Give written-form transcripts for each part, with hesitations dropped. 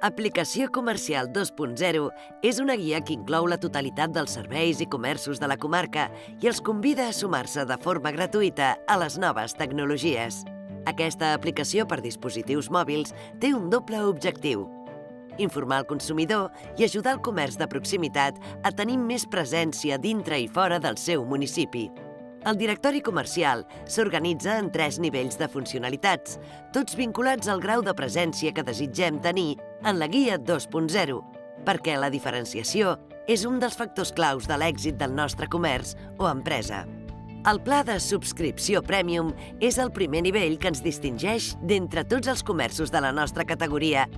Aplicació Comercial 2.0 és una guia que inclou la totalitat dels serveis i comerços de la comarca i els convida a sumar-se de forma gratuïta a les noves tecnologies. Aquesta aplicació per dispositius mòbils té un doble objectiu: informar el consumidor i ajudar el comerç de proximitat a tenir més presència dintre i fora del seu municipi. El directori comercial s'organitza en 3 nivells de funcionalitats, tots vinculats al grau de presència que desitgem tenir en la guia 2.0, perquè la diferenciació és un dels factors claus de l'èxit del nostre comerç o empresa. El pla de subscripció Premium és el primer nivell que ens distingeix d'entre tots els comerços de la nostra categoria,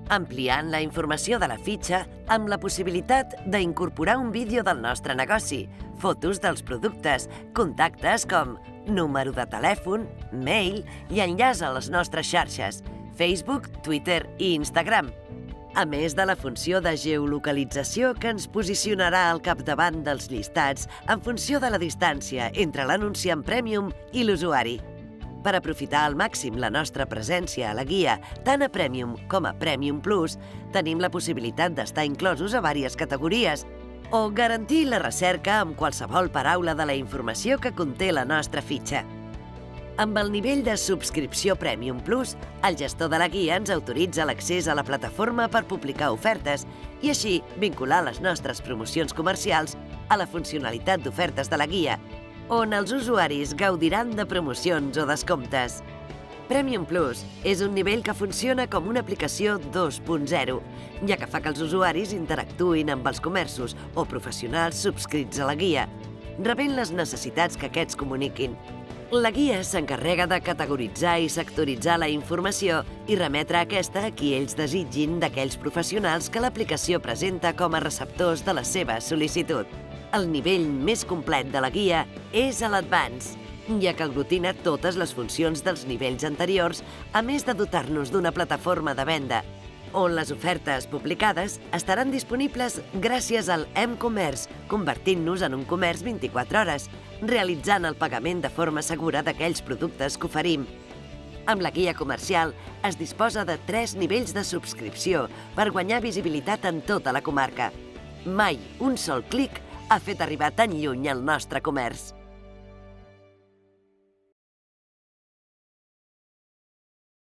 ampliant la informació de la fitxa amb la possibilitat d'incorporar un vídeo del nostre negoci, fotos dels productes, contactes com número de telèfon, mail i enllaç a les nostres xarxes, Facebook, Twitter i Instagram, a més de la funció de geolocalització que ens posicionarà al capdavant dels llistats en funció de la distància entre l'anunciant Premium i l'usuari. Per aprofitar al màxim la nostra presència a la guia, tant a Premium com a Premium Plus, tenim la possibilitat d'estar inclosos a diverses categories o garantir la recerca amb qualsevol paraula de la informació que conté la nostra fitxa. Amb el nivell de subscripció Premium Plus, el gestor de la guia ens autoritza l'accés a la plataforma per publicar ofertes i així vincular les nostres promocions comercials a la funcionalitat d'ofertes de la guia, on els usuaris gaudiran de promocions o descomptes. Premium Plus és un nivell que funciona com una aplicació 2.0, ja que fa que els usuaris interactuïn amb els comerços o professionals subscrits a la guia, rebent les necessitats que aquests comuniquin. La guia s'encarrega de categoritzar i sectoritzar la informació i remetre aquesta a qui ells desitgin d'aquells professionals que l'aplicació presenta com a receptors de la seva sol·licitud. El nivell més complet de la guia és l'Advance, ja que aglutina totes les funcions dels nivells anteriors, a més de dotar-nos d'una plataforma de venda, on les ofertes publicades estaran disponibles gràcies al m-commerce, convertint-nos en un comerç 24 hores, realitzant el pagament de forma segura d'aquells productes que oferim. Amb la guia comercial es disposa de 3 nivells de subscripció per guanyar visibilitat en tota la comarca. Mai un sol clic ha fet arribar tan lluny el nostre comerç.